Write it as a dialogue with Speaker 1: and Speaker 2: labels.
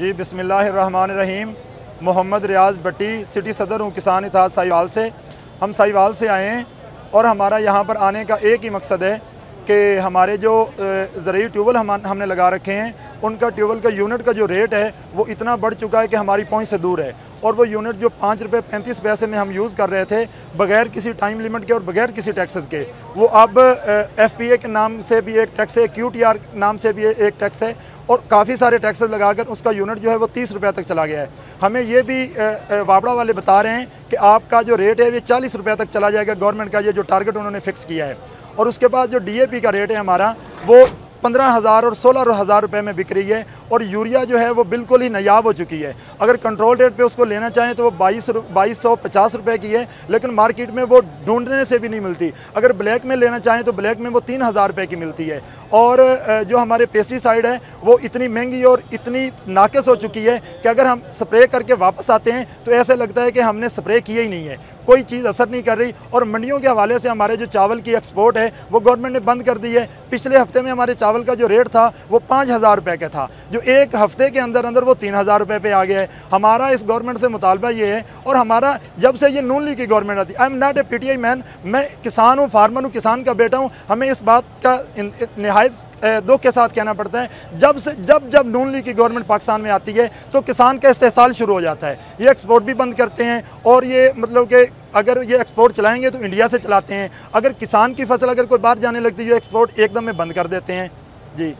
Speaker 1: जी बिस्मिल्लाहिर्रहमानिर्रहीम। मोहम्मद रियाज़ भट्टी, सिटी सदर हूँ किसान इत्तेहाद साहिवाल से। हम साहिवाल से आए हैं और हमारा यहाँ पर आने का एक ही मकसद है कि हमारे जो ज़रूरी ट्यूबवेल हमने लगा रखे हैं, उनका ट्यूबवेल का यूनिट का जो रेट है वो इतना बढ़ चुका है कि हमारी पहुँच से दूर है। और वो यूनिट जो 5 रुपये 35 पैसे में हम यूज़ कर रहे थे बग़ैर किसी टाइम लिमिट के और बग़ैर किसी टैक्सेस के, वो अब FPA के नाम से भी एक टैक्स है, QTR नाम से भी एक टैक्स है और काफ़ी सारे टैक्सेस लगाकर उसका यूनिट जो है वो 30 रुपये तक चला गया है। हमें ये भी वापड़ा वाले बता रहे हैं कि आपका जो रेट है ये 40 रुपये तक चला जाएगा, गवर्नमेंट का ये जो टारगेट उन्होंने फिक्स किया है। और उसके बाद जो DAP का रेट है हमारा वो 15,000 और 16,000 रुपये में बिक रही है और यूरिया जो है वो बिल्कुल ही नायाब हो चुकी है। अगर कंट्रोल रेट पे उसको लेना चाहें तो वो 2250 रुपये की है, लेकिन मार्केट में वो ढूंढने से भी नहीं मिलती। अगर ब्लैक में लेना चाहें तो ब्लैक में वो 3,000 रुपये की मिलती है। और जो हमारे पेस्टिसाइड है वो इतनी महंगी और इतनी नाक़िस हो चुकी है कि अगर हम स्प्रे करके वापस आते हैं तो ऐसे लगता है कि हमने स्प्रे किया ही नहीं है, कोई चीज़ असर नहीं कर रही। और मंडियों के हवाले से हमारे जो चावल की एक्सपोर्ट है वो गवर्नमेंट ने बंद कर दी है। पिछले हफ्ते में हमारे चावल का जो रेट था वो 5,000 रुपये का था, जो एक हफ्ते के अंदर अंदर वो 3,000 रुपये पे आ गया है। हमारा इस गवर्नमेंट से मुतालबा ये है, और हमारा जब से ये नून लीग की गवर्नमेंट आती, I am not a PTI man, मैं किसान हूँ, फार्मर हूँ, किसान का बेटा हूँ। हमें इस बात का नहायत दुख के साथ कहना पड़ता है, जब नून लीग की गवर्नमेंट पाकिस्तान में आती है तो किसान का इस्तेहसाल शुरू हो जाता है। ये एक्सपोर्ट भी बंद करते हैं और ये मतलब कि अगर ये एक्सपोर्ट चलाएंगे तो इंडिया से चलाते हैं, अगर किसान की फसल अगर कोई बाहर जाने लगती है एक्सपोर्ट एकदम में बंद कर देते हैं। जी।